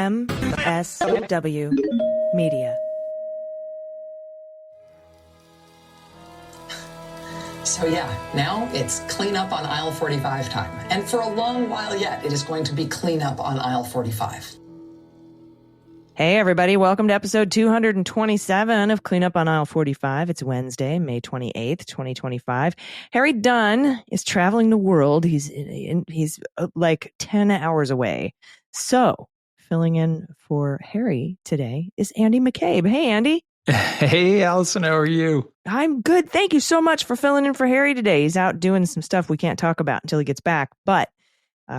MSW Media. So yeah, now it's clean up on aisle 45 time. And for a long while yet, it is going to be clean up on aisle 45. Hey, everybody. Welcome to episode 227 of Clean Up on Aisle 45. It's Wednesday, May 28th, 2025. Harry Dunn is traveling the world. He's like 10 hours away. So filling in for Harry today is Andy McCabe. Hey, Andy. Hey, Allison. How are you? I'm good. Thank you so much for filling in for Harry today. He's out doing some stuff we can't talk about until he gets back, but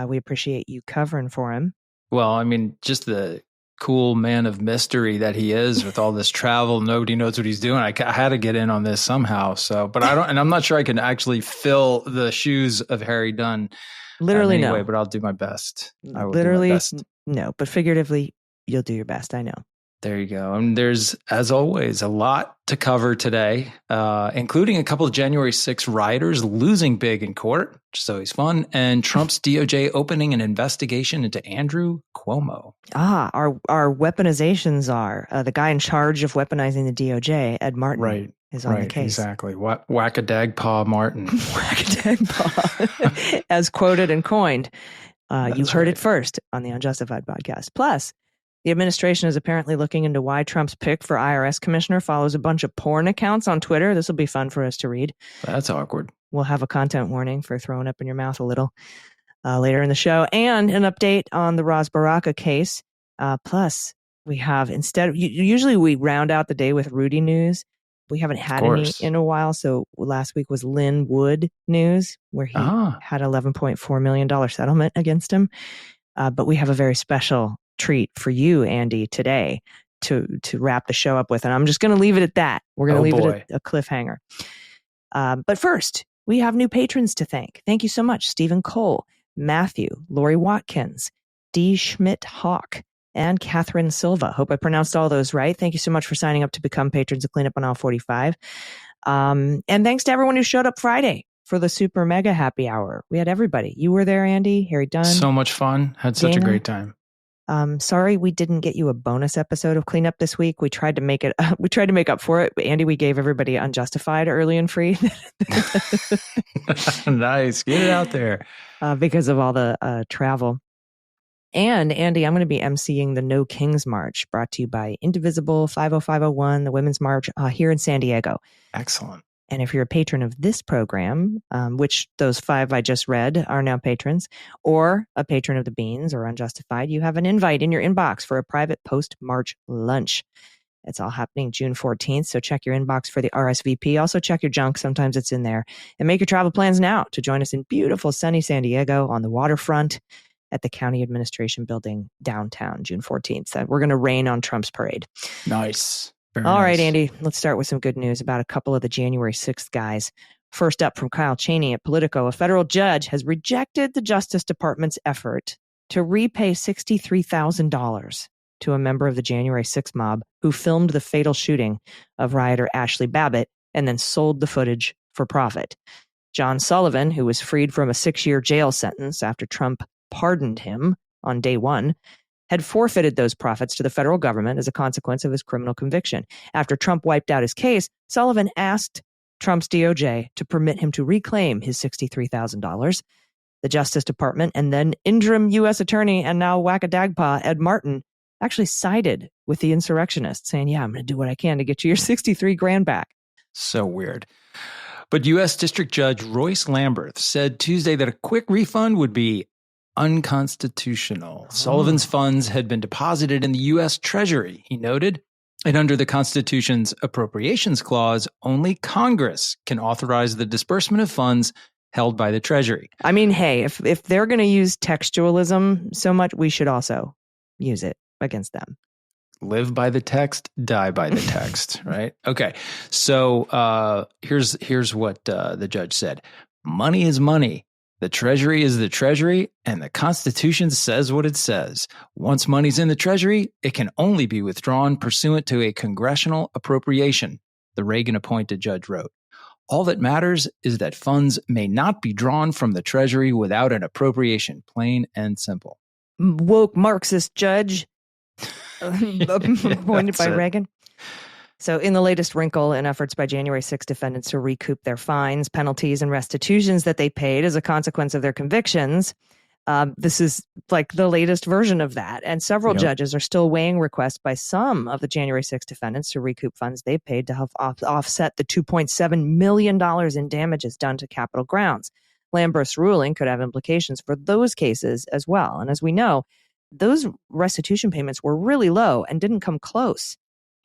we appreciate you covering for him. Well, I mean, just the cool man of mystery that he is with all this travel. Nobody knows what he's doing. I had to get in on this somehow. So, but I don't, and I'm not sure I can actually fill the shoes of Harry Dunn. Literally, anyway, no. But I'll do my best. I will Literally, do my best. No, but figuratively, you'll do your best. I know. There you go. And there's, as always, a lot to cover today, including a couple of January 6 rioters losing big in court, which is always fun, and Trump's DOJ opening an investigation into Andrew Cuomo. Our weaponizations are the guy in charge of weaponizing the DOJ, Ed Martin, is on the case. Exactly. Whack-a-dag-paw Martin. Whack-a-dag-paw, as quoted and coined. You heard it first on the Unjustified podcast. Plus, the administration is apparently looking into why Trump's pick for IRS commissioner follows a bunch of porn accounts on Twitter. This will be fun for us to read. That's awkward. We'll have a content warning for throwing up in your mouth a little later in the show, and an update on the Ras Baraka case. Plus, we have, usually we round out the day with Rudy news. We haven't had any in a while. So last week was Lynn Wood news, where he had $11.4 million settlement against him. But we have a very special treat for you, Andy, today to wrap the show up with. And I'm just going to leave it at that. We're going to leave it at a cliffhanger. But first, we have new patrons to thank. Thank you so much, Stephen Cole, Matthew, Lori Watkins, D. Schmidt Hawk, and Catherine Silva. Hope I pronounced all those right. Thank you so much for signing up to become patrons of Clean Up on Aisle 45. And thanks to everyone who showed up Friday for the super mega happy hour. We had everybody. You were there, Andy, Harry Dunn. So much fun. Had such a great time. Sorry we didn't get you a bonus episode of Cleanup this week. We tried to make it. We tried to make up for it. But Andy, we gave everybody Unjustified early and free. Nice, get it out there. Because of all the travel. And Andy, I'm going to be emceeing the No Kings March, brought to you by Indivisible, 50501, the Women's March here in San Diego. Excellent. And if you're a patron of this program, which those 5 I just read are now patrons, or a patron of the Beans or Unjustified, you have an invite in your inbox for a private post-March lunch. It's all happening June 14th, so check your inbox for the RSVP. Also check your junk. Sometimes it's in there. And make your travel plans now to join us in beautiful sunny San Diego on the waterfront at the County Administration Building downtown, June 14th. We're going to rain on Trump's parade. Nice. All right, Andy, let's start with some good news about a couple of the January 6th guys. First up from Kyle Cheney at Politico, a federal judge has rejected the Justice Department's effort to repay $63,000 to a member of the January 6th mob who filmed the fatal shooting of rioter Ashley Babbitt and then sold the footage for profit. John Sullivan, who was freed from a 6-year jail sentence after Trump pardoned him on day one, had forfeited those profits to the federal government as a consequence of his criminal conviction. After Trump wiped out his case, Sullivan asked Trump's DOJ to permit him to reclaim his $63,000. The Justice Department and then interim U.S. Attorney and now whack-a-dagpaw Ed Martin actually sided with the insurrectionists, saying, yeah, I'm going to do what I can to get you your $63,000 back. So weird. But U.S. District Judge Royce Lamberth said Tuesday that a quick refund would be unconstitutional. Sullivan's funds had been deposited in the U.S. Treasury, he noted. And under the Constitution's Appropriations Clause, only Congress can authorize the disbursement of funds held by the Treasury. I mean, hey, if they're going to use textualism so much, we should also use it against them. Live by the text, die by the text, right? Okay. So here's what the judge said. Money is money. The Treasury is the Treasury, and the Constitution says what it says. Once money's in the Treasury, it can only be withdrawn pursuant to a congressional appropriation, the Reagan-appointed judge wrote. All that matters is that funds may not be drawn from the Treasury without an appropriation, plain and simple. Woke Marxist judge. appointed by Reagan. So in the latest wrinkle in efforts by January 6 defendants to recoup their fines, penalties, and restitutions that they paid as a consequence of their convictions, this is like the latest version of that. And several judges are still weighing requests by some of the January 6 defendants to recoup funds they paid to help offset the $2.7 million in damages done to Capitol grounds. Lamberth's ruling could have implications for those cases as well. And as we know, those restitution payments were really low and didn't come close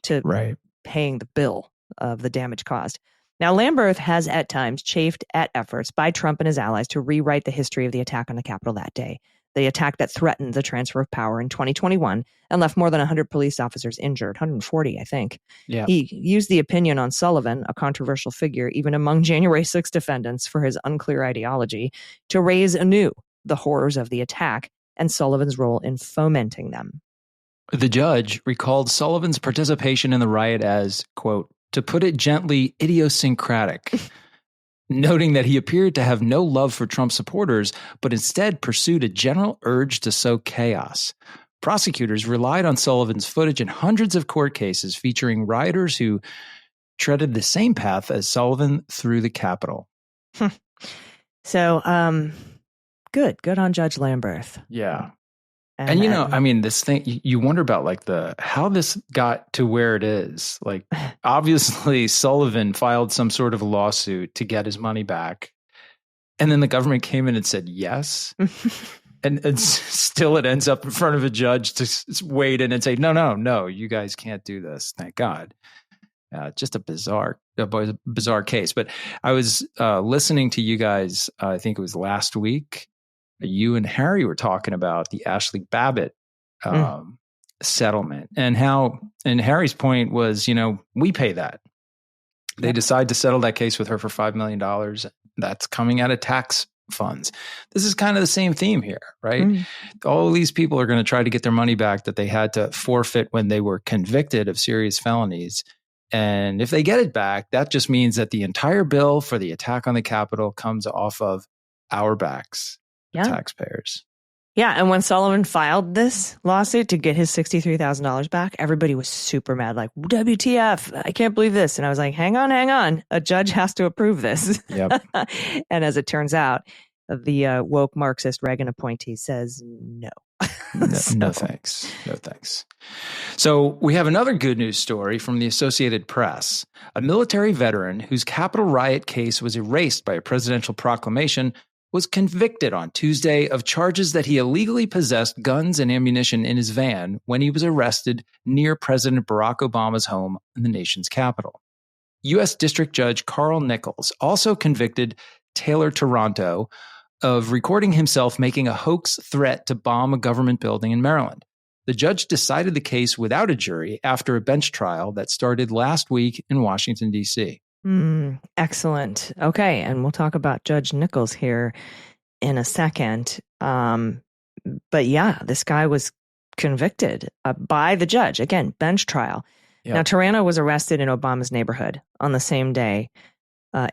to paying the bill of the damage caused. Now, Lamberth has at times chafed at efforts by Trump and his allies to rewrite the history of the attack on the Capitol that day, the attack that threatened the transfer of power in 2021 and left more than 100 police officers injured, 140, I think. Yeah. He used the opinion on Sullivan, a controversial figure even among January 6 defendants for his unclear ideology, to raise anew the horrors of the attack and Sullivan's role in fomenting them. The judge recalled Sullivan's participation in the riot as, quote, to put it gently, idiosyncratic, noting that he appeared to have no love for Trump supporters, but instead pursued a general urge to sow chaos. Prosecutors relied on Sullivan's footage in hundreds of court cases featuring rioters who treaded the same path as Sullivan through the Capitol. So, good on Judge Lamberth. Yeah. And you know, I mean, this thing, you wonder about like how this got to where it is. Like, obviously, Sullivan filed some sort of lawsuit to get his money back. And then the government came in and said yes. and still it ends up in front of a judge to wade in and say, no, you guys can't do this. Thank God. Just a bizarre case. But I was listening to you guys, I think it was last week. You and Harry were talking about the Ashley Babbitt settlement and Harry's point was, we pay that. They decide to settle that case with her for $5 million. That's coming out of tax funds. This is kind of the same theme here, right? All these people are going to try to get their money back that they had to forfeit when they were convicted of serious felonies. And if they get it back, that just means that the entire bill for the attack on the Capitol comes off of our backs. Taxpayers. Yeah. And when Sullivan filed this lawsuit to get his $63,000 back, everybody was super mad. Like, WTF, I can't believe this. And I was like, hang on. A judge has to approve this. Yep. And as it turns out, the woke Marxist Reagan appointee says no. No thanks. No thanks. So we have another good news story from the Associated Press. A military veteran whose Capitol riot case was erased by a presidential proclamation was convicted on Tuesday of charges that he illegally possessed guns and ammunition in his van when he was arrested near President Barack Obama's home in the nation's capital. U.S. District Judge Carl Nichols also convicted Taylor Taranto of recording himself making a hoax threat to bomb a government building in Maryland. The judge decided the case without a jury after a bench trial that started last week in Washington, D.C. Excellent. Okay. And we'll talk about Judge Nichols here in a second. But yeah, this guy was convicted by the judge. Again, bench trial. Yep. Now, Taranto was arrested in Obama's neighborhood on the same day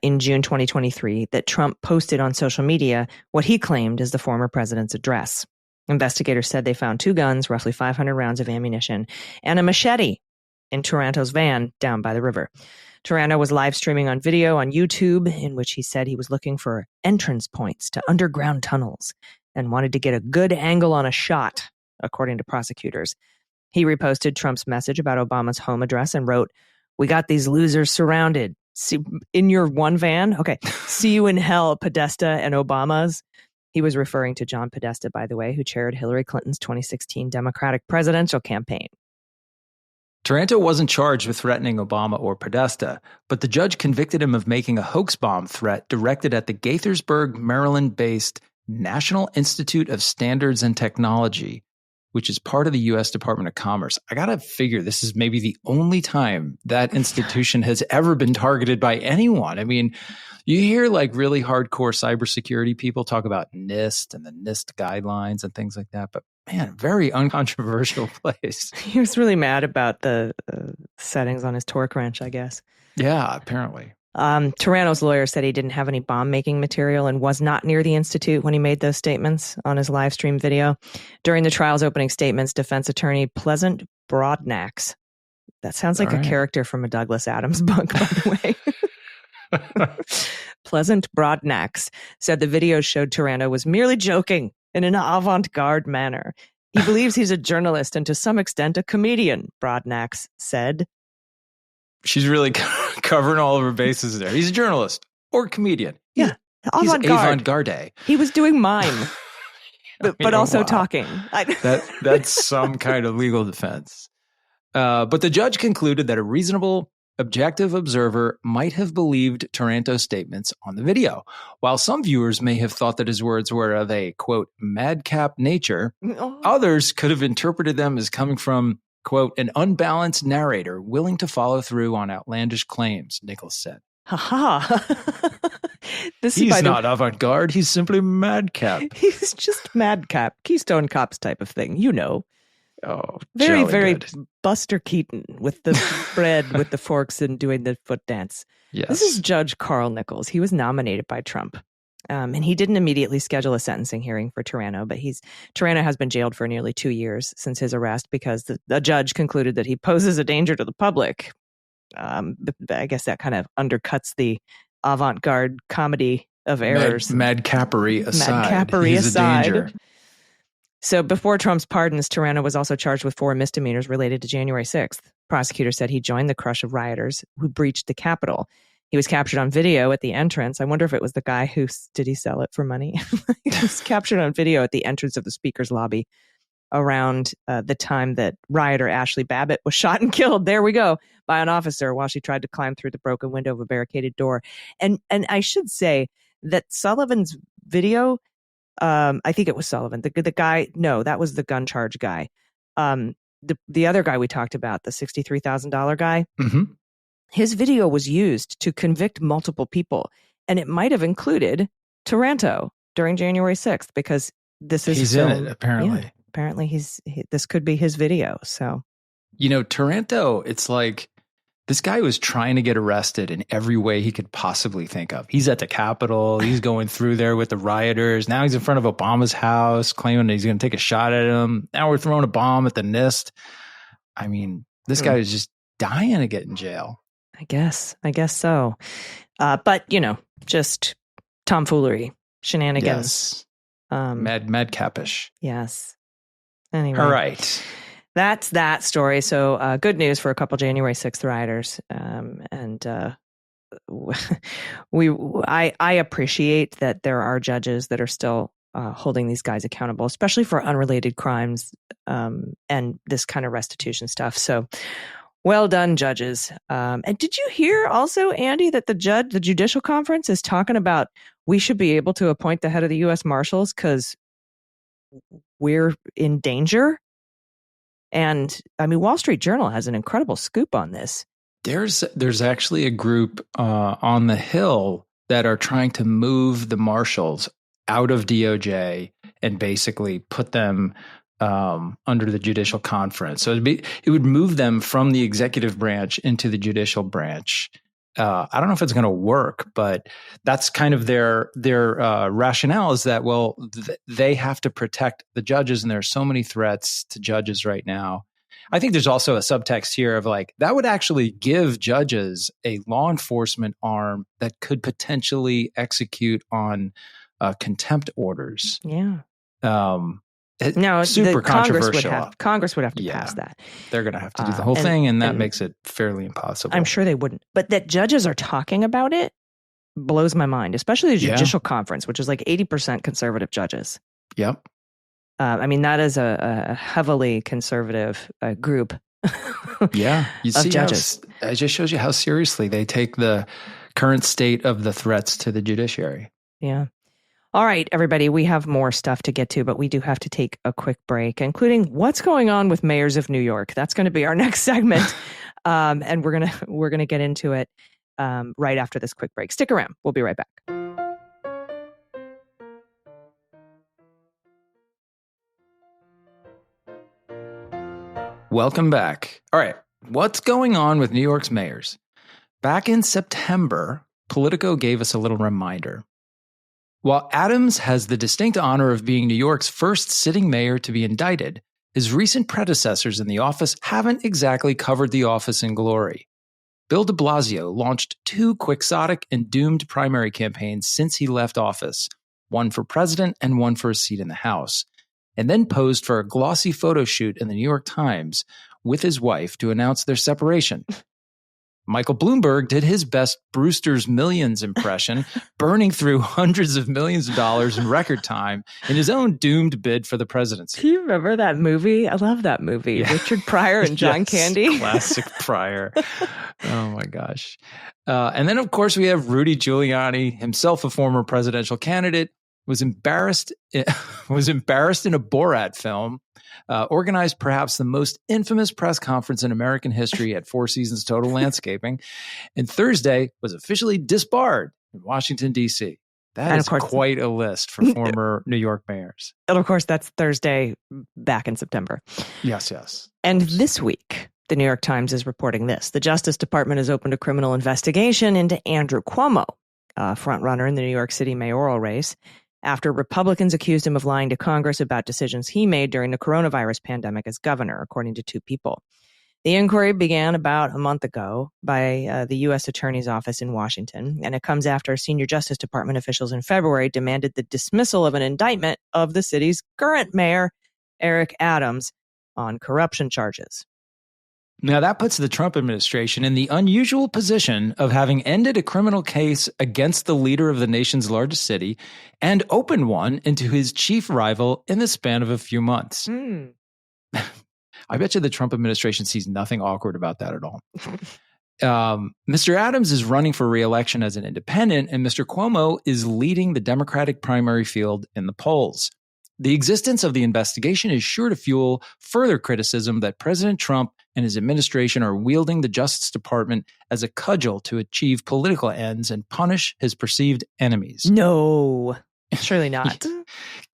in June 2023 that Trump posted on social media what he claimed is the former president's address. Investigators said they found 2 guns, roughly 500 rounds of ammunition, and a machete in Taranto's van down by the river. Taranto was live streaming on video on YouTube, in which he said he was looking for entrance points to underground tunnels and wanted to get a good angle on a shot, according to prosecutors. He reposted Trump's message about Obama's home address and wrote, "We got these losers surrounded. See, in your one van? Okay. See you in hell, Podesta and Obama's." He was referring to John Podesta, by the way, who chaired Hillary Clinton's 2016 Democratic presidential campaign. Taranto wasn't charged with threatening Obama or Podesta, but the judge convicted him of making a hoax bomb threat directed at the Gaithersburg, Maryland-based National Institute of Standards and Technology, which is part of the U.S. Department of Commerce. I got to figure this is maybe the only time that institution has ever been targeted by anyone. I mean, you hear like really hardcore cybersecurity people talk about NIST and the NIST guidelines and things like that, but man, very uncontroversial place. He was really mad about the settings on his torque wrench, I guess. Yeah, apparently. Taranto's lawyer said he didn't have any bomb-making material and was not near the institute when he made those statements on his live stream video. During the trial's opening statements, defense attorney Pleasant Broadnax. That sounds like All a right. character from a Douglas Adams book, by the way. Pleasant Broadnax said the video showed Taranto was merely joking in an avant-garde manner. He believes he's a journalist and to some extent a comedian, Broadnax said. She's really covering all of her bases there. He's a journalist or comedian. Yeah, He's avant-garde. avant-garde. He was doing mime, but also wow. talking. That's some kind of legal defense. But the judge concluded that a reasonable, objective observer might have believed Taranto's statements on the video, while some viewers may have thought that his words were of a, quote, madcap nature. Others could have interpreted them as coming from, quote, an unbalanced narrator willing to follow through on outlandish claims, Nichols said. He's not avant-garde. He's simply madcap. He's just madcap, Keystone Cops type of thing, you know. Oh, very, very good. Buster Keaton with the bread with the forks and doing the foot dance. Yes. This is Judge Carl Nichols. He was nominated by Trump. And he didn't immediately schedule a sentencing hearing for Taranto, but Taranto has been jailed for nearly 2 years since his arrest because the judge concluded that he poses a danger to the public. But I guess that kind of undercuts the avant-garde comedy of errors. Madcapery aside. Madcapery He's aside. a danger. So before Trump's pardons, Taranto was also charged with 4 misdemeanors related to January 6th. Prosecutors said he joined the crush of rioters who breached the Capitol. He was captured on video at the entrance. I wonder if it was the guy did he sell it for money? He was captured on video at the entrance of the speaker's lobby around the time that rioter Ashley Babbitt was shot and killed. There we go, by an officer while she tried to climb through the broken window of a barricaded door. And I should say that Sullivan's video, I think it was Sullivan. The guy, no, that was the gun charge guy. The other guy we talked about, the $63,000 guy, his video was used to convict multiple people. And it might have included Taranto during January 6th because he's in it, apparently. Yeah, apparently this could be his video. So, Taranto, it's like this guy was trying to get arrested in every way he could possibly think of. He's at the Capitol. He's going through there with the rioters. Now he's in front of Obama's house claiming that he's going to take a shot at him. Now we're throwing a bomb at the NIST. I mean, this guy is just dying to get in jail. I guess so. But, just tomfoolery, shenanigans. Yes. Madcapish. Yes. Anyway. All right. That's that story. So good news for a couple January 6th rioters. I appreciate that there are judges that are still holding these guys accountable, especially for unrelated crimes and this kind of restitution stuff. So well done, judges. And did you hear also, Andy, that the Judicial Conference is talking about we should be able to appoint the head of the U.S. Marshals because we're in danger? And I mean, Wall Street Journal has an incredible scoop on this. There's actually a group on the Hill that are trying to move the marshals out of DOJ and basically put them under the Judicial Conference. So it would move them from the executive branch into the judicial branch. I don't know if it's going to work, but that's kind of their rationale is that, well, they have to protect the judges, and there are so many threats to judges right now. I think there's also a subtext here of like, that would actually give judges a law enforcement arm that could potentially execute on contempt orders. Yeah. No, super controversial. Congress would have to pass that. They're going to have to do the whole thing, and that makes it fairly impossible. I'm sure they wouldn't. But that judges are talking about it blows my mind, especially the Judicial Conference, which is like 80% conservative judges. Yep. I mean, that is a heavily conservative group you see judges. It just shows you how seriously they take the current state of the threats to the judiciary. Yeah. All right, everybody, we have more stuff to get to, but we do have to take a quick break, including what's going on with mayors of New York. That's going to be our next segment, and we're gonna get into it right after this quick break. Stick around. We'll be right back. Welcome back. All right, what's going on with New York's mayors? Back in September, Politico gave us a little reminder. While Adams has the distinct honor of being New York's first sitting mayor to be indicted, his recent predecessors in the office haven't exactly covered the office in glory. Bill de Blasio launched 2 quixotic and doomed primary campaigns since he left office, one for president and one for a seat in the House, and then posed for a glossy photo shoot in the New York Times with his wife to announce their separation. Michael Bloomberg did his best Brewster's Millions impression, burning through hundreds of millions of dollars in record time in his own doomed bid for the presidency. Do you remember that movie? I love that movie. Yeah. Richard Pryor and John Candy. Classic Pryor. Oh my gosh. And then, of course, we have Rudy Giuliani, himself a former presidential candidate, was embarrassed in a Borat film, organized perhaps the most infamous press conference in American history at Four Seasons Total Landscaping, and Thursday was officially disbarred in Washington, D.C. That is quite a list for former New York mayors. And of course, that's Thursday back in September. Yes. And this week, the New York Times is reporting this. The Justice Department has opened a criminal investigation into Andrew Cuomo, a frontrunner in the New York City mayoral race, after Republicans accused him of lying to Congress about decisions he made during the coronavirus pandemic as governor, according to 2 people. The inquiry began about a month ago by the U.S. Attorney's Office in Washington, and it comes after senior Justice Department officials in February demanded the dismissal of an indictment of the city's current mayor, Eric Adams, on corruption charges. Now, that puts the Trump administration in the unusual position of having ended a criminal case against the leader of the nation's largest city and opened one into his chief rival in the span of a few months. I bet you the Trump administration sees nothing awkward about that at all. Mr. Adams is running for re-election as an independent, and Mr. Cuomo is leading the Democratic primary field in the polls. The existence of the investigation is sure to fuel further criticism that President Trump and his administration are wielding the Justice Department as a cudgel to achieve political ends and punish his perceived enemies. No, surely not.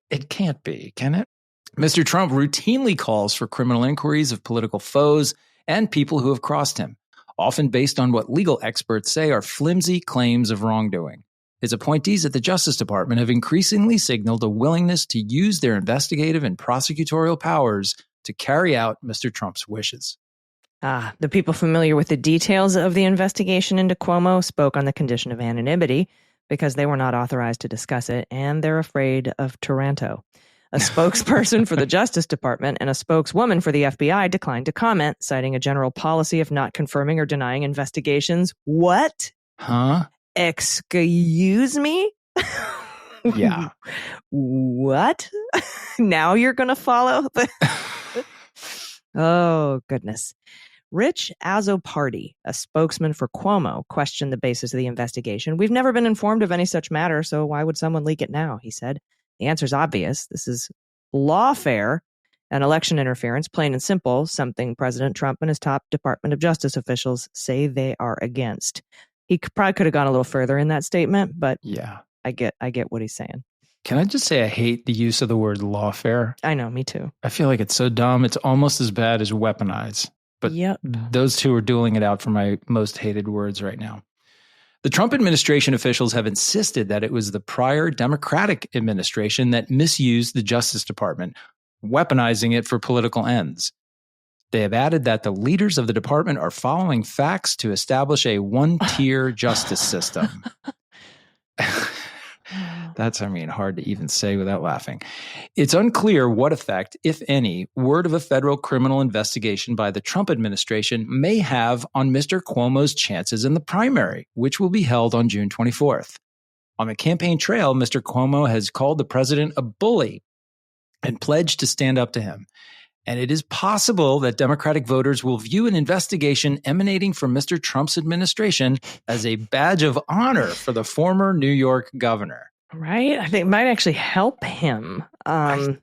It can't be, can it? Mr. Trump routinely calls for criminal inquiries of political foes and people who have crossed him, often based on what legal experts say are flimsy claims of wrongdoing. His appointees at the Justice Department have increasingly signaled a willingness to use their investigative and prosecutorial powers to carry out Mr. Trump's wishes. The people familiar with the details of the investigation into Cuomo spoke on the condition of anonymity because they were not authorized to discuss it, and they're afraid of Taranto. A spokesperson for the Justice Department and a spokeswoman for the FBI declined to comment, citing a general policy of not confirming or denying investigations. What? Huh? Excuse me? Yeah. What? Now you're going to follow? Oh, goodness. Rich Azzopardi, a spokesman for Cuomo, questioned the basis of the investigation. We've never been informed of any such matter, so why would someone leak it now? He said. The answer's obvious. This is lawfare and election interference, plain and simple, something President Trump and his top Department of Justice officials say they are against. He probably could have gone a little further in that statement, but yeah, I get what he's saying. Can I just say I hate the use of the word lawfare? I know, me too. I feel like it's so dumb. It's almost as bad as weaponize. But those two are dueling it out for my most hated words right now. The Trump administration officials have insisted that it was the prior Democratic administration that misused the Justice Department, weaponizing it for political ends. They have added that the leaders of the department are following facts to establish a one-tier justice system. That's, hard to even say without laughing. It's unclear what effect, if any, word of a federal criminal investigation by the Trump administration may have on Mr. Cuomo's chances in the primary, which will be held on June 24th. On the campaign trail, Mr. Cuomo has called the president a bully and pledged to stand up to him. And it is possible that Democratic voters will view an investigation emanating from Mr. Trump's administration as a badge of honor for the former New York governor. Right? I think it might actually help him. I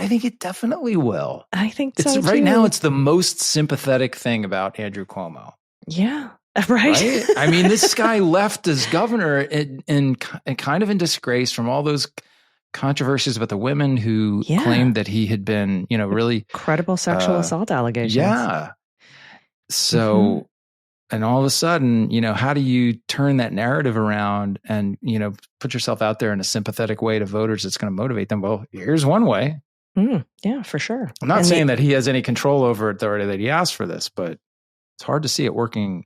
think it definitely will. I think so, too. Right now, it's the most sympathetic thing about Andrew Cuomo. Yeah. Right? This guy left as governor and kind of in disgrace from all those controversies about the women who claimed that he had been, really credible sexual assault allegations. Yeah. So, and all of a sudden, how do you turn that narrative around and, put yourself out there in a sympathetic way to voters that's going to motivate them? Well, here's one way. Yeah, for sure. I'm not saying that he has any control over it already, that he asked for this, but it's hard to see it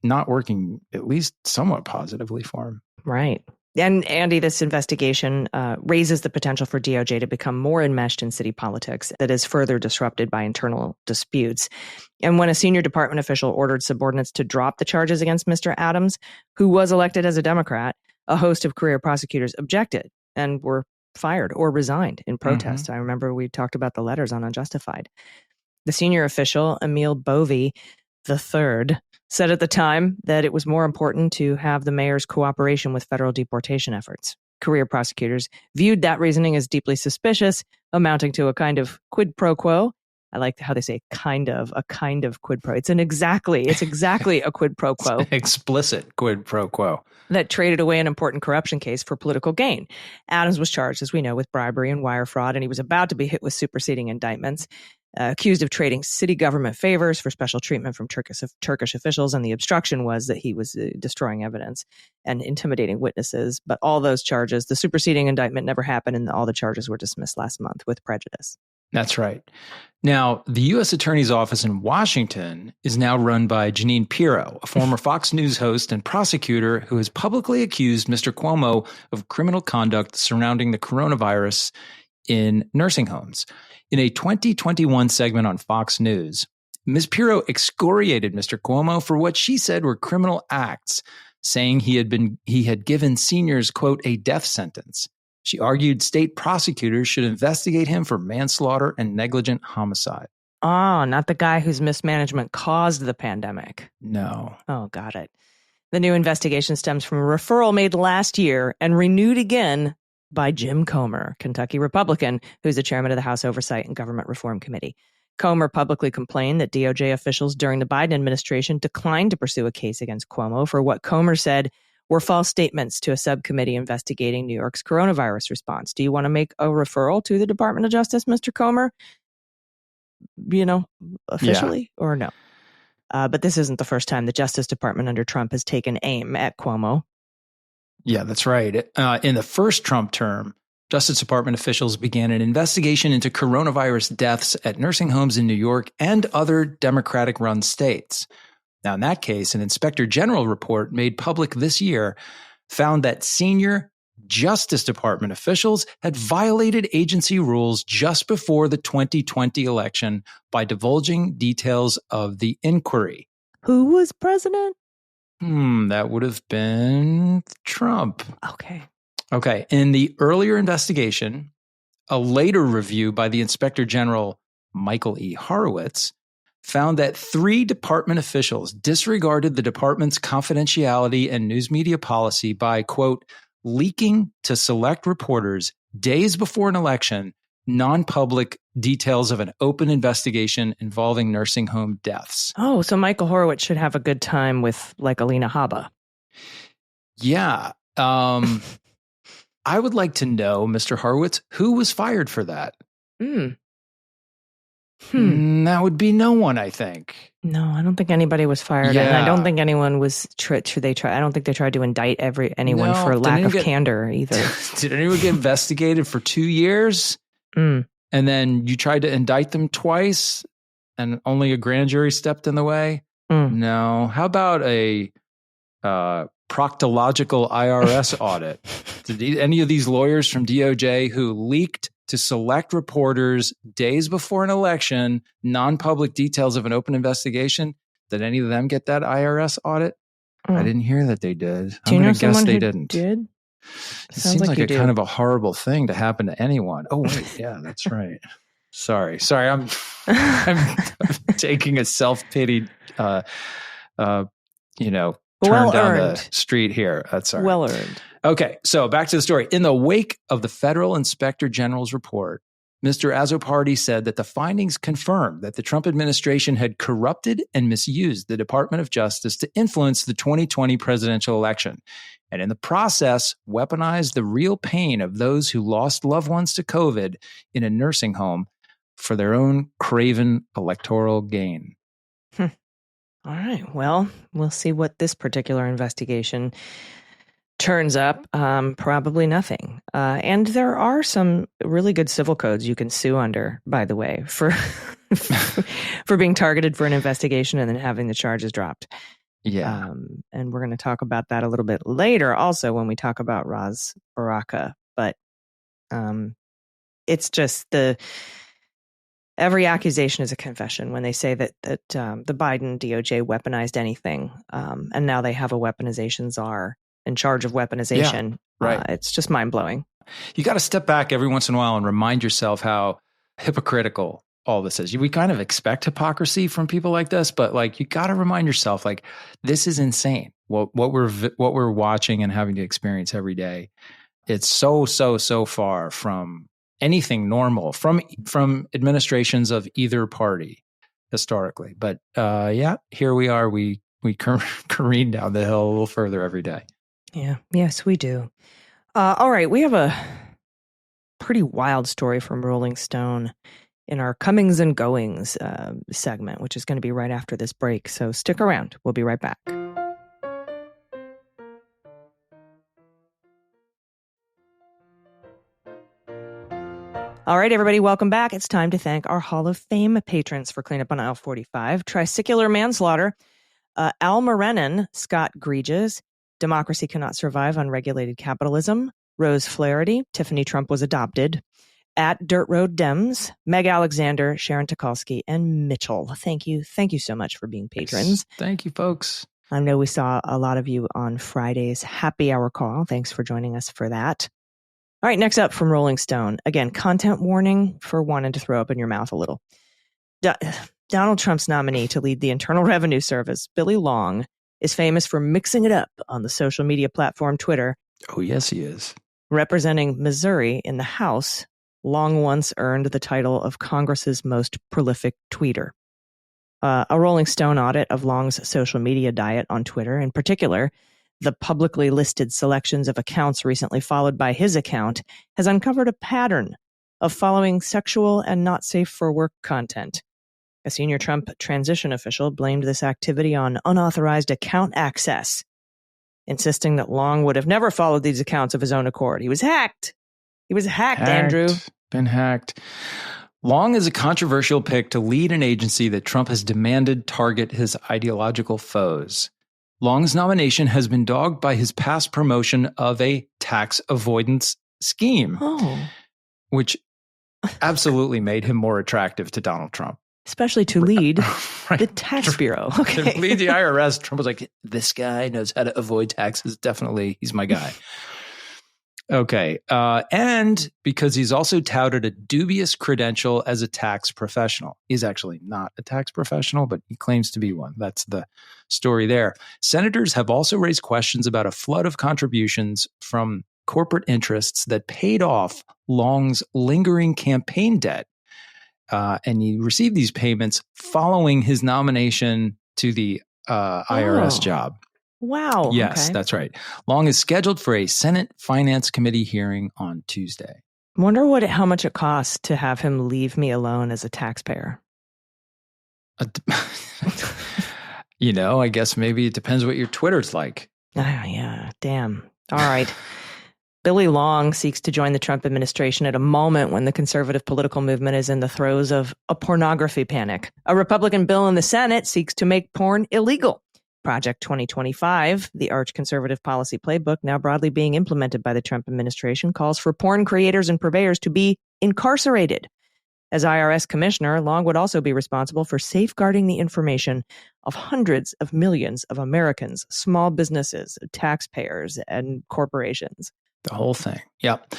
not working at least somewhat positively for him. Right. And Andy, this investigation raises the potential for DOJ to become more enmeshed in city politics that is further disrupted by internal disputes. And when a senior department official ordered subordinates to drop the charges against Mr. Adams, who was elected as a Democrat, a host of career prosecutors objected and were fired or resigned in protest. I remember we talked about the letters on Unjustified. The senior official, Emil Bovey III, said at the time that it was more important to have the mayor's cooperation with federal deportation efforts. Career prosecutors viewed that reasoning as deeply suspicious, amounting to a kind of quid pro quo. I like how they say a kind of quid pro. It's exactly a quid pro quo. Explicit quid pro quo. That traded away an important corruption case for political gain. Adams was charged, as we know, with bribery and wire fraud, and he was about to be hit with superseding indictments, accused of trading city government favors for special treatment from Turkish officials, and the obstruction was that he was destroying evidence and intimidating witnesses. But all those charges, the superseding indictment never happened, and all the charges were dismissed last month with prejudice. That's right. Now, the U.S. Attorney's Office in Washington is now run by Jeanine Pirro, a former Fox News host and prosecutor who has publicly accused Mr. Cuomo of criminal conduct surrounding the coronavirus in nursing homes. In a 2021 segment on Fox News, Ms. Pirro excoriated Mr. Cuomo for what she said were criminal acts, saying he had given seniors, quote, a death sentence. She argued state prosecutors should investigate him for manslaughter and negligent homicide. Oh, not the guy whose mismanagement caused the pandemic. No. Oh, got it. The new investigation stems from a referral made last year and renewed again by Jim Comer, Kentucky Republican, who's the chairman of the House Oversight and Government Reform Committee. Comer publicly complained that DOJ officials during the Biden administration declined to pursue a case against Cuomo for what Comer said were false statements to a subcommittee investigating New York's coronavirus response. Do you want to make a referral to the Department of Justice, Mr. Comer? Officially or no? But this isn't the first time the Justice Department under Trump has taken aim at Cuomo. Yeah, that's right. In the first Trump term, Justice Department officials began an investigation into coronavirus deaths at nursing homes in New York and other Democratic-run states. Now, in that case, an Inspector General report made public this year found that senior Justice Department officials had violated agency rules just before the 2020 election by divulging details of the inquiry. Who was president? That would have been Trump. Okay. In the earlier investigation, a later review by the Inspector General, Michael E. Horowitz, found that 3 department officials disregarded the department's confidentiality and news media policy by, quote, leaking to select reporters days before an election non-public details of an open investigation involving nursing home deaths. Oh, so Michael Horowitz should have a good time with, like, Alina Habba. Yeah. I would like to know, Mr. Horowitz, who was fired for that? That would be no one, I think. No, I don't think anybody was fired, and I don't think anyone was. I don't think they tried to indict anyone for lack of candor either. Did anyone get investigated for 2 years, and then you tried to indict them twice, and only a grand jury stepped in the way? No. How about a proctological IRS audit? Did any of these lawyers from DOJ who leaked to select reporters days before an election non-public details of an open investigation, did any of them get that IRS audit? I didn't hear that they did. I'm going to guess they didn't. Did? It seems like a kind of a horrible thing to happen to anyone. Oh, wait. Yeah, that's right. Sorry. I'm taking a self-pity, turn down the street here. That's all right. Well earned. Okay, so back to the story. In the wake of the federal inspector general's report, Mr. Azzopardi said that the findings confirmed that the Trump administration had corrupted and misused the Department of Justice to influence the 2020 presidential election, and in the process, weaponized the real pain of those who lost loved ones to COVID in a nursing home for their own craven electoral gain. All right, well, we'll see what this particular investigation turns up? Probably nothing. And there are some really good civil codes you can sue under, by the way, for for being targeted for an investigation and then having the charges dropped. Yeah. And we're going to talk about that a little bit later also when we talk about Ras Baraka. But it's just every accusation is a confession when they say that the Biden DOJ weaponized anything. And now they have a weaponization czar in charge of weaponization. Yeah, right. It's just mind blowing. You got to step back every once in a while and remind yourself how hypocritical all this is. We kind of expect hypocrisy from people like this, but like you got to remind yourself, like, this is insane. What we're watching and having to experience every day. It's so far from anything normal from administrations of either party historically. But here we are. We careen down the hill a little further every day. Yeah. Yes, we do. All right. We have a pretty wild story from Rolling Stone in our comings and goings segment, which is going to be right after this break. So stick around. We'll be right back. All right, everybody, welcome back. It's time to thank our Hall of Fame patrons for Cleanup on Aisle 45. Tricycular Manslaughter, Al Morenin, Scott Gregis, Democracy Cannot Survive Unregulated Capitalism, Rose Flaherty, Tiffany Trump Was Adopted, at Dirt Road Dems, Meg Alexander, Sharon Tukolsky, and Mitchell. Thank you. Thank you so much for being patrons. Thank you, folks. I know we saw a lot of you on Friday's happy hour call. Thanks for joining us for that. All right, next up from Rolling Stone. Again, content warning for wanting to throw up in your mouth a little. Donald Trump's nominee to lead the Internal Revenue Service, Billy Long, is famous for mixing it up on the social media platform Twitter. Oh, yes, he is. Representing Missouri in the House, Long once earned the title of Congress's most prolific tweeter. A Rolling Stone audit of Long's social media diet on Twitter, in particular, the publicly listed selections of accounts recently followed by his account, has uncovered a pattern of following sexual and not safe for work content. A senior Trump transition official blamed this activity on unauthorized account access, insisting that Long would have never followed these accounts of his own accord. He was hacked. He was hacked, Andrew. Been hacked. Long is a controversial pick to lead an agency that Trump has demanded target his ideological foes. Long's nomination has been dogged by his past promotion of a tax avoidance scheme, which absolutely made him more attractive to Donald Trump. Especially to lead the tax bureau. Okay. To lead the IRS, Trump was like, this guy knows how to avoid taxes. Definitely, he's my guy. Okay. And because he's also touted a dubious credential as a tax professional. He's actually not a tax professional, but he claims to be one. That's the story there. Senators have also raised questions about a flood of contributions from corporate interests that paid off Long's lingering campaign debt. And he received these payments following his nomination to the IRS job. Wow. Yes, okay. That's right. Long is scheduled for a Senate Finance Committee hearing on Tuesday. Wonder how much it costs to have him leave me alone as a taxpayer. I guess maybe it depends what your Twitter's like. Yeah, damn. All right. Billy Long seeks to join the Trump administration at a moment when the conservative political movement is in the throes of a pornography panic. A Republican bill in the Senate seeks to make porn illegal. Project 2025, the arch-conservative policy playbook now broadly being implemented by the Trump administration, calls for porn creators and purveyors to be incarcerated. As IRS commissioner, Long would also be responsible for safeguarding the information of hundreds of millions of Americans, small businesses, taxpayers, and corporations. The whole thing. Yep.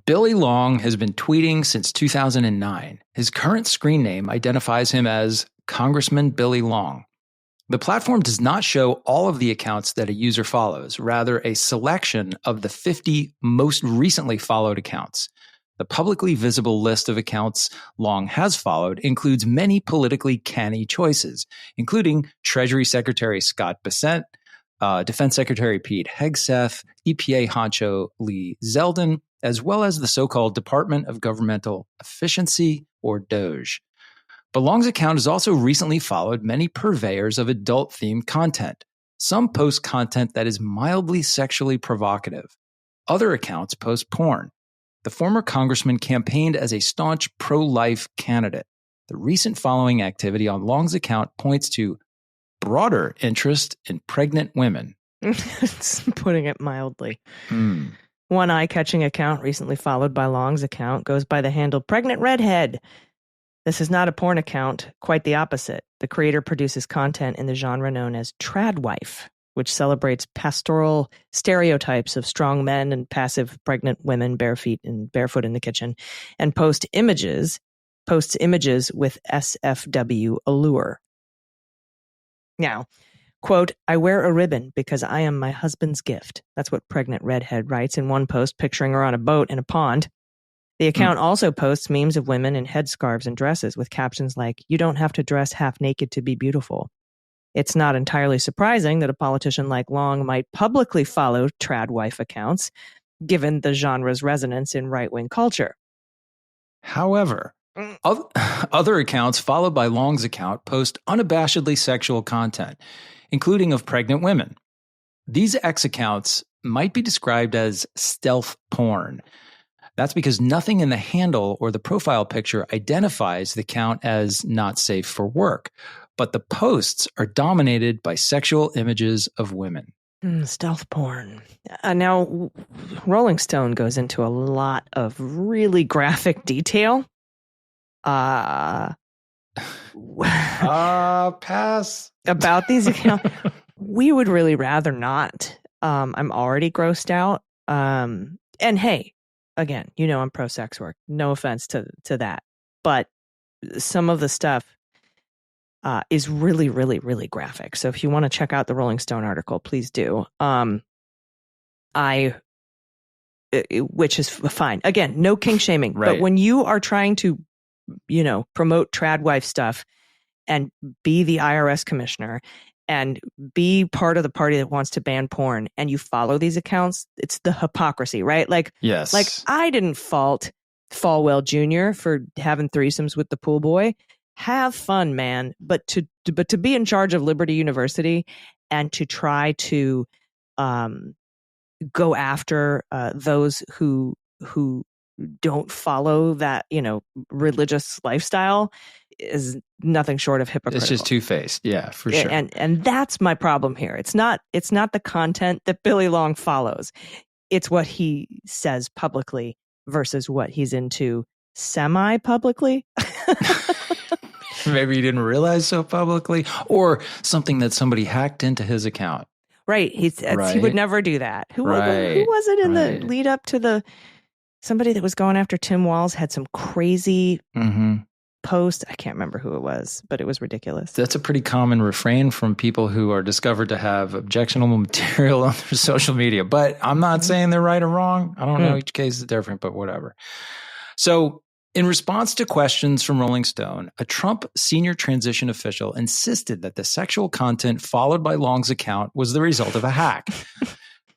Billy Long has been tweeting since 2009. His current screen name identifies him as Congressman Billy Long. The platform does not show all of the accounts that a user follows, rather a selection of the 50 most recently followed accounts. The publicly visible list of accounts Long has followed includes many politically canny choices, including Treasury Secretary Scott Bessent, Defense Secretary Pete Hegseth, EPA honcho Lee Zeldin, as well as the so-called Department of Governmental Efficiency, or DOGE. But Long's account has also recently followed many purveyors of adult-themed content, Some post content that is mildly sexually provocative. Other accounts post porn. The former congressman campaigned as a staunch pro-life candidate. The recent following activity on Long's account points to broader interest in pregnant women. Putting it mildly. One eye-catching account recently followed by Long's account goes by the handle Pregnant Redhead. This is not a porn account, quite the opposite. The creator produces content in the genre known as tradwife, which celebrates pastoral stereotypes of strong men and passive pregnant women barefoot in the kitchen, and posts images with SFW allure. Now, quote, I wear a ribbon because I am my husband's gift. That's what Pregnant Redhead writes in one post, picturing her on a boat in a pond. The account also posts memes of women in headscarves and dresses with captions like, you don't have to dress half naked to be beautiful. It's not entirely surprising that a politician like Long might publicly follow tradwife accounts, given the genre's resonance in right-wing culture. However, other accounts followed by Long's account post unabashedly sexual content, including of pregnant women. These X accounts might be described as stealth porn. That's because nothing in the handle or the profile picture identifies the account as not safe for work, but the posts are dominated by sexual images of women. Stealth porn. Now, Rolling Stone goes into a lot of really graphic detail. Pass. About these accounts. We would really rather not. I'm already grossed out. And hey, again, I'm pro-sex work. No offense to that. But some of the stuff is really, really, really graphic. So if you want to check out the Rolling Stone article, please do. Which is fine. Again, no kink shaming. Right. But when you are trying to, promote tradwife stuff and be the IRS commissioner and be part of the party that wants to ban porn and you follow these accounts, it's the hypocrisy, right? Yes. Like I didn't fault Falwell Jr. for having threesomes with the pool boy. Have fun, man. But to be in charge of Liberty University and to try to go after those who don't follow that, religious lifestyle is nothing short of hypocritical. It's just two-faced. Yeah, for sure. And that's my problem here. It's not the content that Billy Long follows. It's what he says publicly versus what he's into semi-publicly. Maybe he didn't realize so publicly, or something that somebody hacked into his account. Right. He would never do that. Who was it in the lead up to somebody that was going after Tim Walz had some crazy post. I can't remember who it was, but it was ridiculous. That's a pretty common refrain from people who are discovered to have objectionable material on their social media. But I'm not saying they're right or wrong. I don't know. Each case is different, but whatever. So in response to questions from Rolling Stone, a Trump senior transition official insisted that the sexual content followed by Long's account was the result of a hack.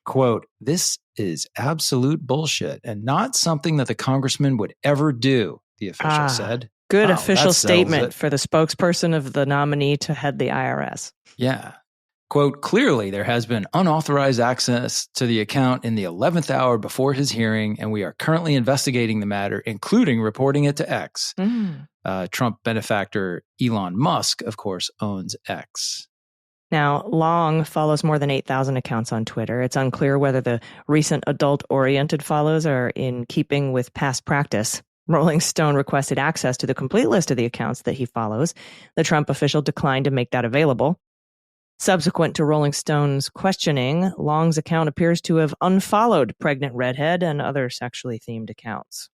Quote, this is absolute bullshit and not something that the congressman would ever do, the official said. Good official statement for the spokesperson of the nominee to head the IRS. Yeah. Quote, clearly there has been unauthorized access to the account in the 11th hour before his hearing, and we are currently investigating the matter, including reporting it to X. Trump benefactor Elon Musk, of course, owns X. Now, Long follows more than 8,000 accounts on Twitter. It's unclear whether the recent adult-oriented follows are in keeping with past practice. Rolling Stone requested access to the complete list of the accounts that he follows. The Trump official declined to make that available. Subsequent to Rolling Stone's questioning, Long's account appears to have unfollowed Pregnant Redhead and other sexually themed accounts.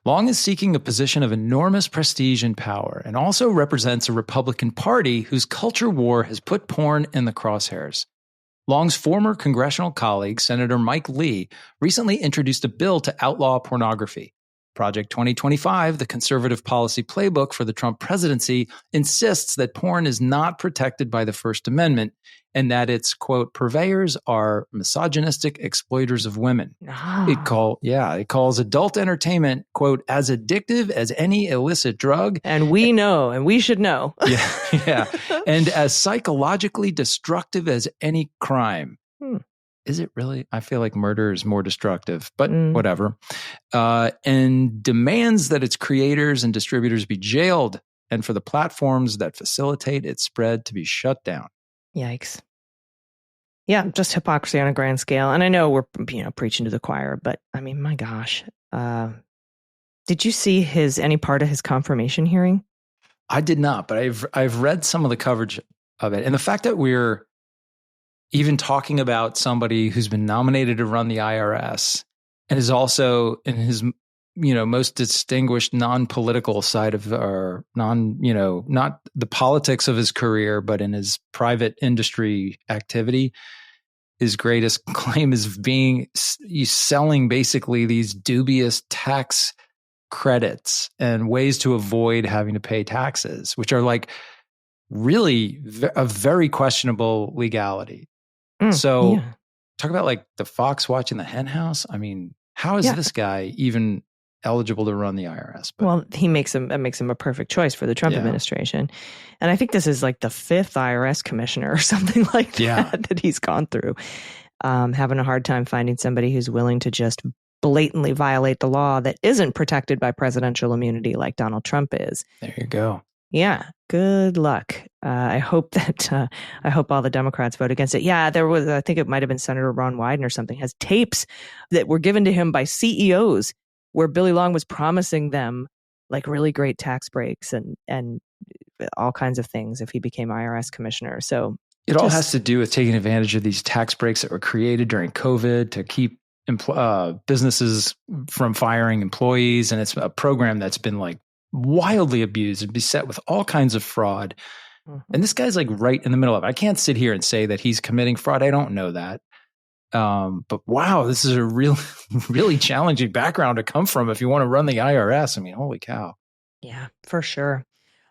Long is seeking a position of enormous prestige and power, and also represents a Republican Party whose culture war has put porn in the crosshairs. Long's former congressional colleague, Senator Mike Lee, recently introduced a bill to outlaw pornography. Project 2025, the conservative policy playbook for the Trump presidency, insists that porn is not protected by the First Amendment and that its, quote, purveyors are misogynistic exploiters of women. It calls adult entertainment, quote, as addictive as any illicit drug. And we know, and we should know. Yeah. And as psychologically destructive as any crime. Is it really? I feel like murder is more destructive, but whatever. And demands that its creators and distributors be jailed and for the platforms that facilitate its spread to be shut down. Yikes. Yeah, just hypocrisy on a grand scale. And I know we're preaching to the choir, but I mean, my gosh. Did you see any part of his confirmation hearing? I did not, but I've read some of the coverage of it. And the fact that we're even talking about somebody who's been nominated to run the IRS and is also in his, most distinguished non-political side of, or not the politics of his career, but in his private industry activity, his greatest claim is selling basically these dubious tax credits and ways to avoid having to pay taxes, which are like really a very questionable legality. So talk about like the fox watching the hen house. I mean, how is this guy even eligible to run the IRS? But, well, that makes him a perfect choice for the Trump administration. And I think this is like the 5th IRS commissioner or something like that he's gone through. Having a hard time finding somebody who's willing to just blatantly violate the law that isn't protected by presidential immunity like Donald Trump is. There you go. Yeah, good luck. I hope all the Democrats vote against it. Yeah, I think it might have been Senator Ron Wyden or something, has tapes that were given to him by CEOs where Billy Long was promising them like really great tax breaks and all kinds of things if he became IRS commissioner. So it all has to do with taking advantage of these tax breaks that were created during COVID to keep businesses from firing employees. And it's a program that's been like wildly abused and beset with all kinds of fraud. And this guy's like right in the middle of it. I can't sit here and say that he's committing fraud. I don't know that. But wow, this is a really challenging background to come from if you want to run the IRS. I mean, holy cow. Yeah, for sure.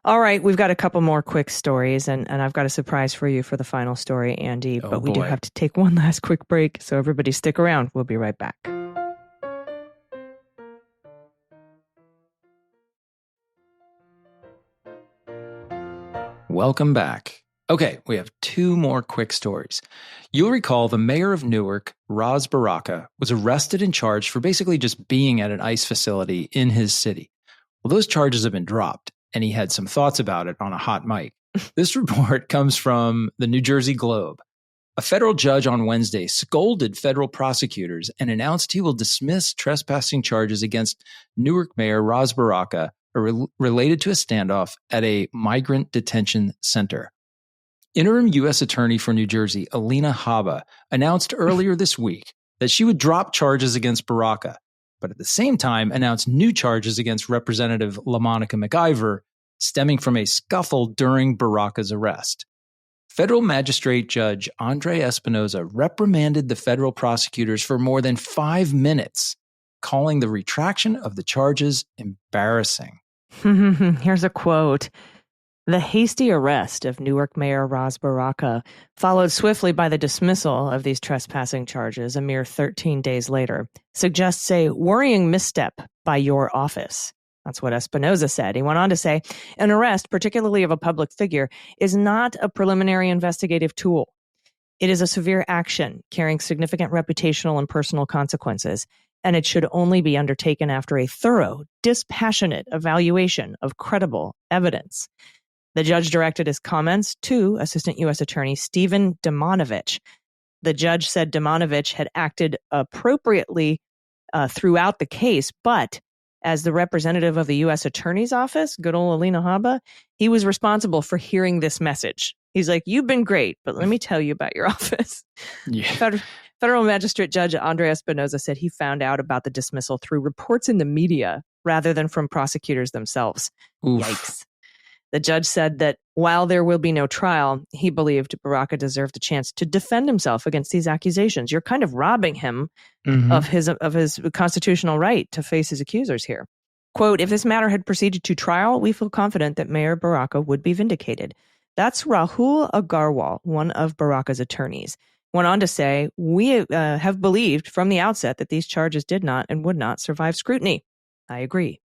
All right, we've got a couple more quick stories, and I've got a surprise for you for the final story, Andy. But we do have to take one last quick break, so everybody stick around. We'll be right back. Welcome back. Okay, we have 2 more quick stories. You'll recall the mayor of Newark, Ras Baraka, was arrested and charged for basically just being at an ICE facility in his city. Well, those charges have been dropped, and he had some thoughts about it on a hot mic. This report comes from the New Jersey Globe. A federal judge on Wednesday scolded federal prosecutors and announced he will dismiss trespassing charges against Newark Mayor Ras Baraka related to a standoff at a migrant detention center. Interim U.S. Attorney for New Jersey, Alina Habba, announced earlier this week that she would drop charges against Baraka, but at the same time announced new charges against Representative LaMonica McIver stemming from a scuffle during Baraka's arrest. Federal Magistrate Judge Andre Espinoza reprimanded the federal prosecutors for more than 5 minutes, calling the retraction of the charges embarrassing. Here's a quote. The hasty arrest of Newark Mayor Ras Baraka followed swiftly by the dismissal of these trespassing charges a mere 13 days later suggests a worrying misstep by your office. That's what Espinoza said. He went on to say, an arrest, particularly of a public figure, is not a preliminary investigative tool. It is a severe action carrying significant reputational and personal consequences, and it should only be undertaken after a thorough, dispassionate evaluation of credible evidence. The judge directed his comments to Assistant U.S. Attorney Stephen Demonovich. The judge said Demonovich had acted appropriately throughout the case, but as the representative of the U.S. Attorney's Office, good old Alina Habba, he was responsible for hearing this message. He's like, you've been great, but let me tell you about your office. Yeah. Federal Magistrate Judge Andre Espinoza said he found out about the dismissal through reports in the media rather than from prosecutors themselves. Oof. Yikes. The judge said that while there will be no trial, he believed Baraka deserved a chance to defend himself against these accusations. You're kind of robbing him of his constitutional right to face his accusers here. Quote, if this matter had proceeded to trial, we feel confident that Mayor Baraka would be vindicated. That's Rahul Agarwal, one of Baraka's attorneys. Went on to say, we have believed from the outset that these charges did not and would not survive scrutiny. I agree.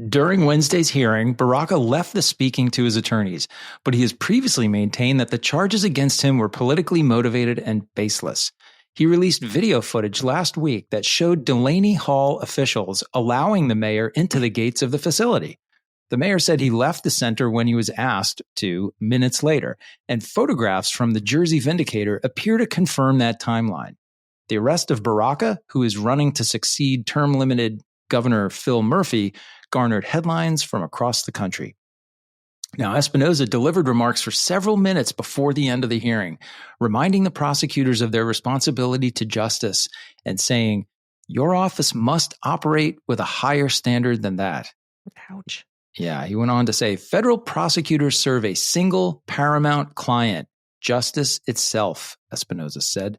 During Wednesday's hearing, Baraka left the speaking to his attorneys, but he has previously maintained that the charges against him were politically motivated and baseless. He released video footage last week that showed Delaney Hall officials allowing the mayor into the gates of the facility. The mayor said he left the center when he was asked to minutes later, and photographs from the Jersey Vindicator appear to confirm that timeline. The arrest of Baraka, who is running to succeed term-limited Governor Phil Murphy, garnered headlines from across the country. Now, Espinoza delivered remarks for several minutes before the end of the hearing, reminding the prosecutors of their responsibility to justice and saying, your office must operate with a higher standard than that. Ouch. Yeah, he went on to say, federal prosecutors serve a single paramount client, justice itself, Espinoza said.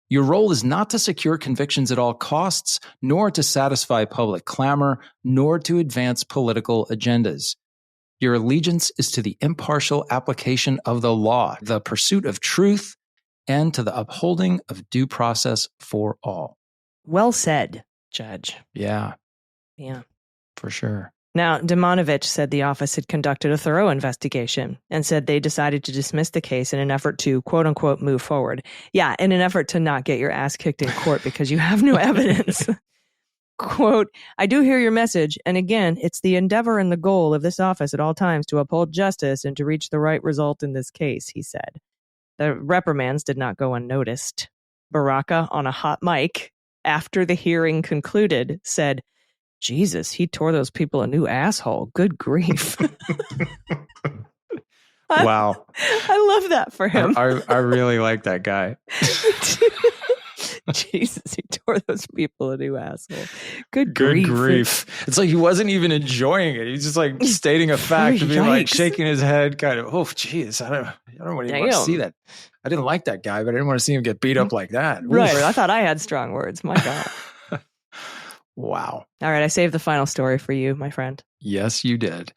Your role is not to secure convictions at all costs, nor to satisfy public clamor, nor to advance political agendas. Your allegiance is to the impartial application of the law, the pursuit of truth, and to the upholding of due process for all. Well said, Judge. Yeah. Yeah. For sure. Now, Demanovich said the office had conducted a thorough investigation and said they decided to dismiss the case in an effort to, quote unquote, move forward. Yeah, in an effort to not get your ass kicked in court because you have no evidence. Quote, I do hear your message. And again, it's the endeavor and the goal of this office at all times to uphold justice and to reach the right result in this case, he said. The reprimands did not go unnoticed. Baraka, on a hot mic, after the hearing concluded, said, Jesus, he tore those people a new asshole. Good grief. Wow. I love that for him. I really like that guy. Jesus, he tore those people a new asshole. Good grief. It's like he wasn't even enjoying it. He's just like stating a fact and being like shaking his head, kind of, oh, geez, I don't want to see that. I didn't like that guy, but I didn't want to see him get beat up like that. Right. I thought I had strong words. My God. Wow. All right. I saved the final story for you, my friend. Yes, you did.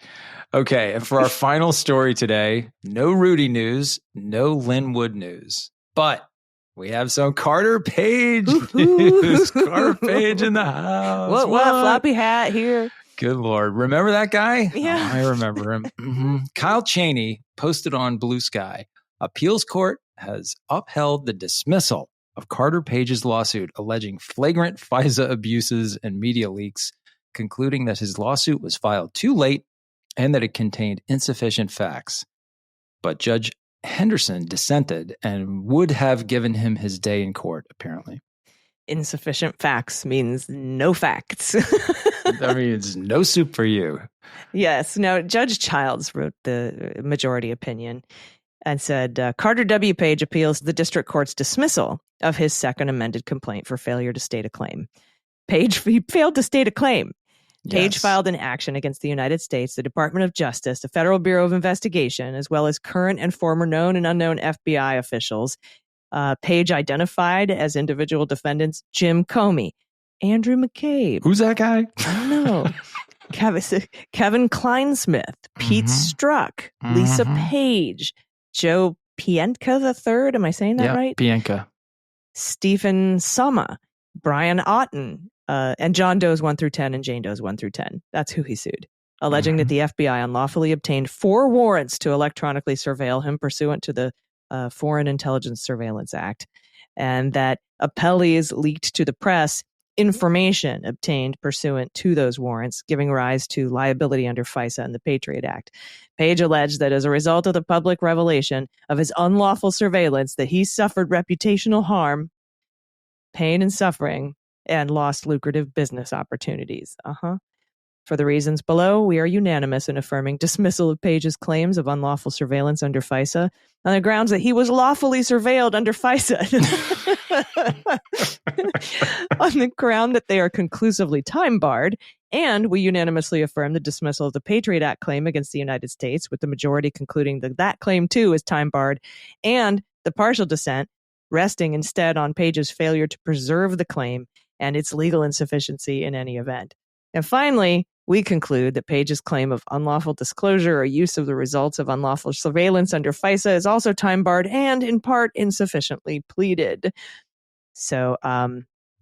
Okay. And for our final story today, no Rudy news, no Linwood news, but we have some Carter Page news. Carter Page in the house. What? Floppy hat here. Good Lord. Remember that guy? Yeah. Oh, I remember him. Mm-hmm. Kyle Cheney posted on Blue Sky, appeals court has upheld the dismissal of Carter Page's lawsuit alleging flagrant FISA abuses and media leaks, concluding that his lawsuit was filed too late and that it contained insufficient facts. But Judge Henderson dissented and would have given him his day in court, apparently. Insufficient facts means no facts. That means no soup for you. Yes. Now, Judge Childs wrote the majority opinion and said, Carter W. Page appeals the district court's dismissal of his second amended complaint for failure to state a claim. He failed to state a claim. Page filed an action against the United States, the Department of Justice, the Federal Bureau of Investigation, as well as current and former known and unknown FBI officials. Page identified as individual defendants Jim Comey, Andrew McCabe. Who's that guy? I don't know. Kevin Kleinsmith, Pete Strzok, Lisa Page, Joe Pientka III. Am I saying that right? Pientka. Stephen Sama, Brian Otten, and John Doe's 1 through 10 and Jane Doe's 1 through 10. That's who he sued, alleging that the FBI unlawfully obtained 4 warrants to electronically surveil him pursuant to the Foreign Intelligence Surveillance Act, and that appellees leaked to the press information obtained pursuant to those warrants, giving rise to liability under FISA and the Patriot Act. Page alleged that as a result of the public revelation of his unlawful surveillance, that he suffered reputational harm, pain and suffering, and lost lucrative business opportunities. For the reasons below, we are unanimous in affirming dismissal of Page's claims of unlawful surveillance under FISA on the grounds that he was lawfully surveilled under FISA. On the ground that they are conclusively time-barred And we unanimously affirm the dismissal of the Patriot Act claim against the United States, with the majority concluding that claim, too, is time-barred, and the partial dissent resting instead on Page's failure to preserve the claim and its legal insufficiency in any event. And finally, we conclude that Page's claim of unlawful disclosure or use of the results of unlawful surveillance under FISA is also time-barred and, in part, insufficiently pleaded. So,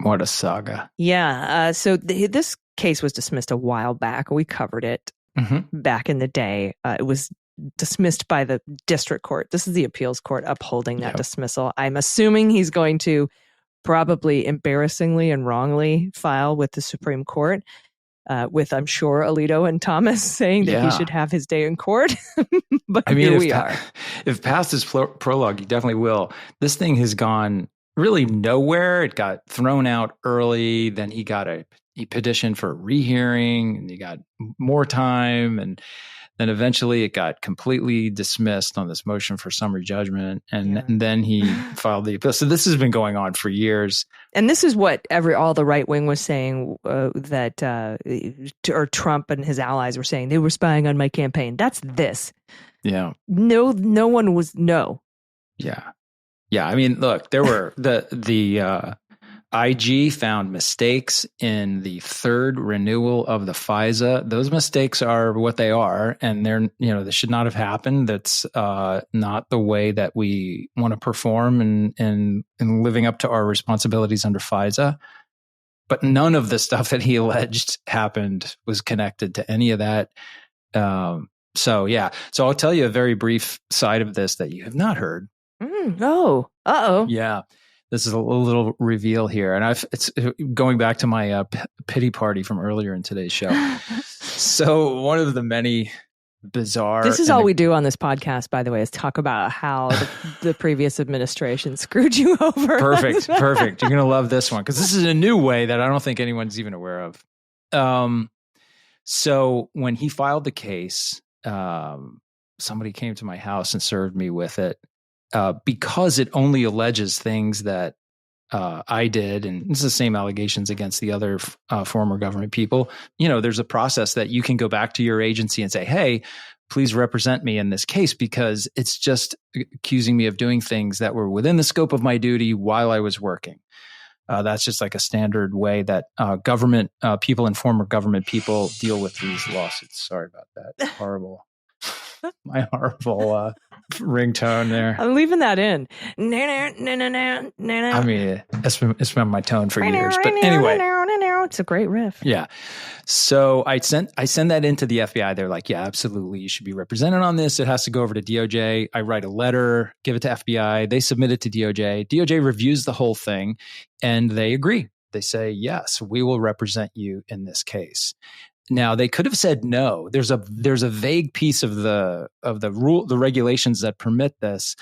what a saga. Yeah. So this case was dismissed a while back. We covered it back in the day. It was dismissed by the district court. This is the appeals court upholding that dismissal. I'm assuming he's going to probably embarrassingly and wrongly file with the Supreme Court, with, I'm sure, Alito and Thomas saying that he should have his day in court. But I mean, here we are. If past his prologue, he definitely will. This thing has gone really nowhere. It got thrown out early. Then he got he petitioned for a rehearing, and he got more time. And then eventually it got completely dismissed on this motion for summary judgment. And then he filed the appeal. So this has been going on for years. And this is what all the right wing was saying, or Trump and his allies were saying, they were spying on my campaign. That's this. Yeah. No one was. Yeah. Yeah. I mean, look, there were the IG found mistakes in the third renewal of the FISA. Those mistakes are what they are, and they should not have happened. That's not the way that we want to perform in living up to our responsibilities under FISA. But none of the stuff that he alleged happened was connected to any of that. So I'll tell you a very brief side of this that you have not heard. Yeah. This is a little reveal here. And it's going back to my pity party from earlier in today's show. So one of the many bizarre... This is all we do on this podcast, by the way, is talk about how the previous administration screwed you over. Perfect. You're going to love this one, because this is a new way that I don't think anyone's even aware of. So when he filed the case, somebody came to my house and served me with it. Because it only alleges things that I did, and it's the same allegations against the other former government people. There's a process that you can go back to your agency and say, hey, please represent me in this case, because it's just accusing me of doing things that were within the scope of my duty while I was working. That's just like a standard way that government people and former government people deal with these lawsuits. Sorry about that. Horrible. My horrible ringtone there. I'm leaving that in. I mean, it's been my tone for years. But anyway, it's a great riff. Yeah. So I send that into the FBI. They're like, yeah, absolutely, you should be represented on this. It has to go over to DOJ. I write a letter, give it to FBI. They submit it to DOJ. DOJ reviews the whole thing, and they agree. They say, yes, we will represent you in this case. Now, they could have said no. There's a vague piece of the regulations that permit this.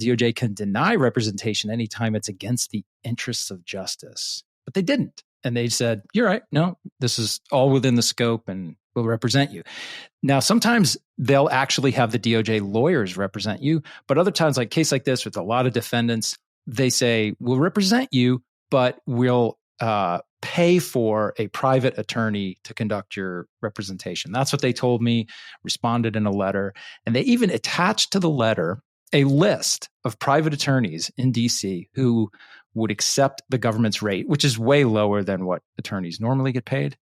DOJ can deny representation anytime it's against the interests of justice. But they didn't. And they said, you're right. No, this is all within the scope, and we'll represent you. Now, sometimes they'll actually have the DOJ lawyers represent you. But other times, like case like this with a lot of defendants, they say, we'll represent you, but we'll pay for a private attorney to conduct your representation. That's what they told me, responded in a letter. And they even attached to the letter a list of private attorneys in DC who would accept the government's rate, which is way lower than what attorneys normally get paid.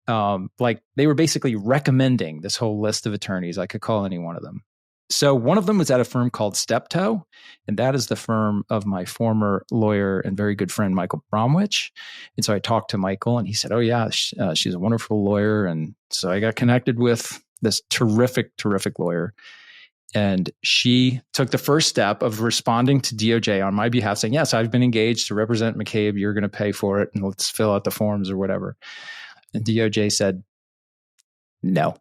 Like they were basically recommending this whole list of attorneys. I could call any one of them. So one of them was at a firm called Steptoe, and that is the firm of my former lawyer and very good friend, Michael Bromwich. And so I talked to Michael, and he said, oh, yeah, she's a wonderful lawyer. And so I got connected with this terrific lawyer. And she took the first step of responding to DOJ on my behalf, saying, yes, I've been engaged to represent McCabe. You're going to pay for it, and let's fill out the forms or whatever. And DOJ said, no.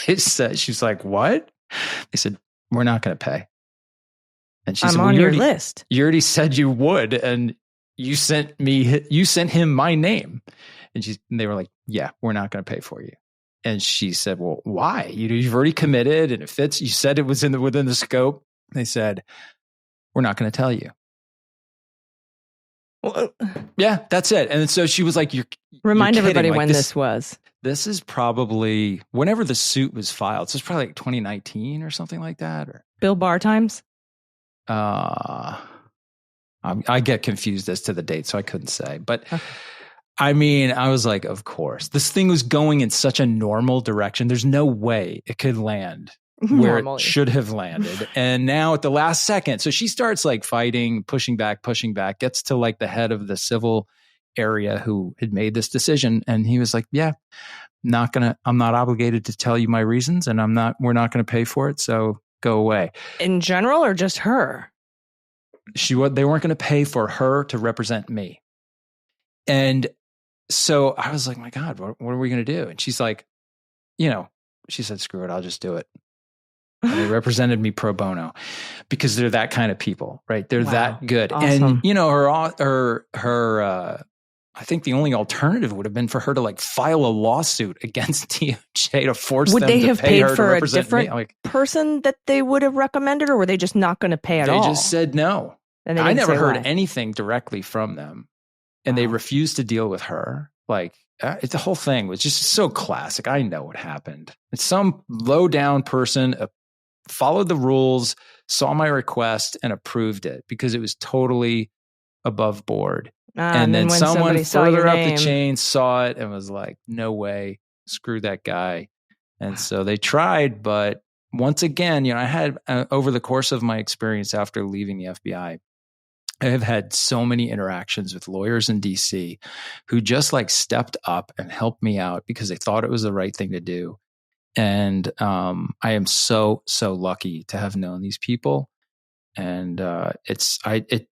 She's like, what? They said, we're not going to pay. And she said, on your list. You already said you would, and you sent him my name. And they were like, yeah, we're not going to pay for you. And she said, well, why? You've already committed, and it fits. You said it was within the scope. They said, we're not going to tell you. Yeah, that's it. And so she was like, Remind you're everybody like, when this was. This is probably whenever the suit was filed. So it's probably like 2019 or something like that. Or Bill Barr times? I get confused as to the date, so I couldn't say. But I mean, I was like, of course. This thing was going in such a normal direction. There's no way it could land where it should have landed. And now at the last second, so she starts like fighting, pushing back, gets to like the head of the civil area who had made this decision. And he was like, yeah, I'm not obligated to tell you my reasons, and we're not going to pay for it. So go away. In general, or just her? They weren't going to pay for her to represent me. And so I was like, my God, what are we going to do? And she's like, she said, screw it, I'll just do it. And they represented me pro bono because they're that kind of people, right? They're that good. Awesome. And, her I think the only alternative would have been for her to like file a lawsuit against DOJ to force them to pay her to represent me. Would they have paid for a different person that they would have recommended, or were they just not going to pay at all? They just said no. And I never heard anything directly from them. And they refused to deal with her. Like, the whole thing was just so classic. I know what happened. It's some low down person followed the rules, saw my request, and approved it because it was totally above board. And then someone further up the chain saw it and was like, no way, screw that guy. And so they tried. But once again, I had over the course of my experience after leaving the FBI, I have had so many interactions with lawyers in DC who just like stepped up and helped me out because they thought it was the right thing to do. And I am so, so lucky to have known these people. And it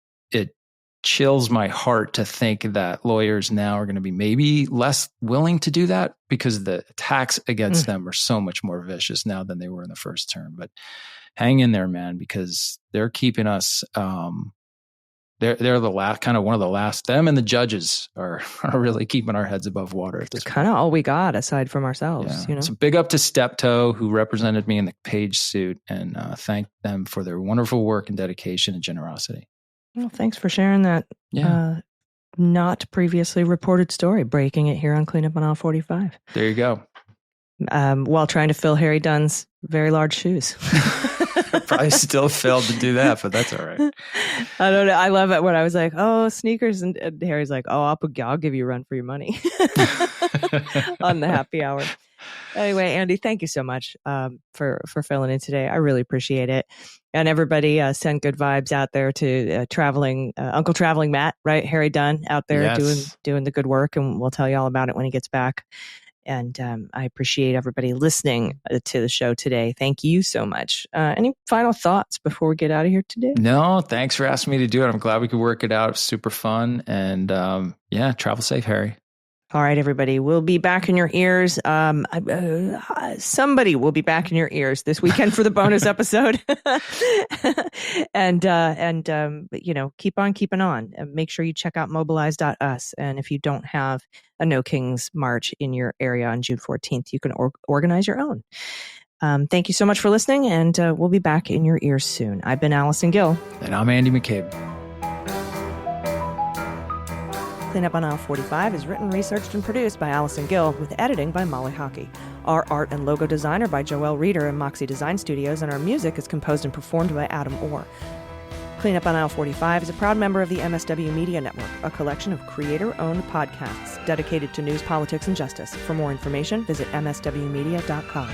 chills my heart to think that lawyers now are going to be maybe less willing to do that because the attacks against them are so much more vicious now than they were in the first term. But hang in there, man, because they're keeping us, they're the last, kind of one of the last, them and the judges are really keeping our heads above water at this point. Kind of all we got aside from ourselves, So big up to Steptoe, who represented me in the Page suit, and thank them for their wonderful work and dedication and generosity. Well, thanks for sharing that not previously reported story, breaking it here on Cleanup on Aisle 45. There you go. While trying to fill Harry Dunn's very large shoes. Probably still failed to do that, but that's all right. I don't know. I love it when I was like, oh, sneakers. And Harry's like, oh, I'll give you a run for your money on the happy hour. Anyway, Andy, thank you so much for filling in today. I really appreciate it. And everybody send good vibes out there to Uncle Traveling Matt, right? Harry Dunn out there doing the good work. And we'll tell you all about it when he gets back. And I appreciate everybody listening to the show today. Thank you so much. Any final thoughts before we get out of here today? No, thanks for asking me to do it. I'm glad we could work it out. It was super fun. And travel safe, Harry. All right, everybody. We'll be back in your ears. Somebody will be back in your ears this weekend for the bonus episode. and keep on keeping on. Make sure you check out mobilize.us. And if you don't have a No Kings March in your area on June 14th, you can organize your own. Thank you so much for listening, and we'll be back in your ears soon. I've been Allison Gill. And I'm Andy McCabe. Cleanup on Aisle 45 is written, researched, and produced by Allison Gill, with editing by Molly Hockey. Our art and logo design are by Joelle Reeder and Moxie Design Studios, and our music is composed and performed by Adam Orr. Cleanup on Aisle 45 is a proud member of the MSW Media Network, a collection of creator-owned podcasts dedicated to news, politics, and justice. For more information, visit mswmedia.com.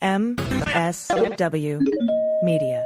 MSW Media.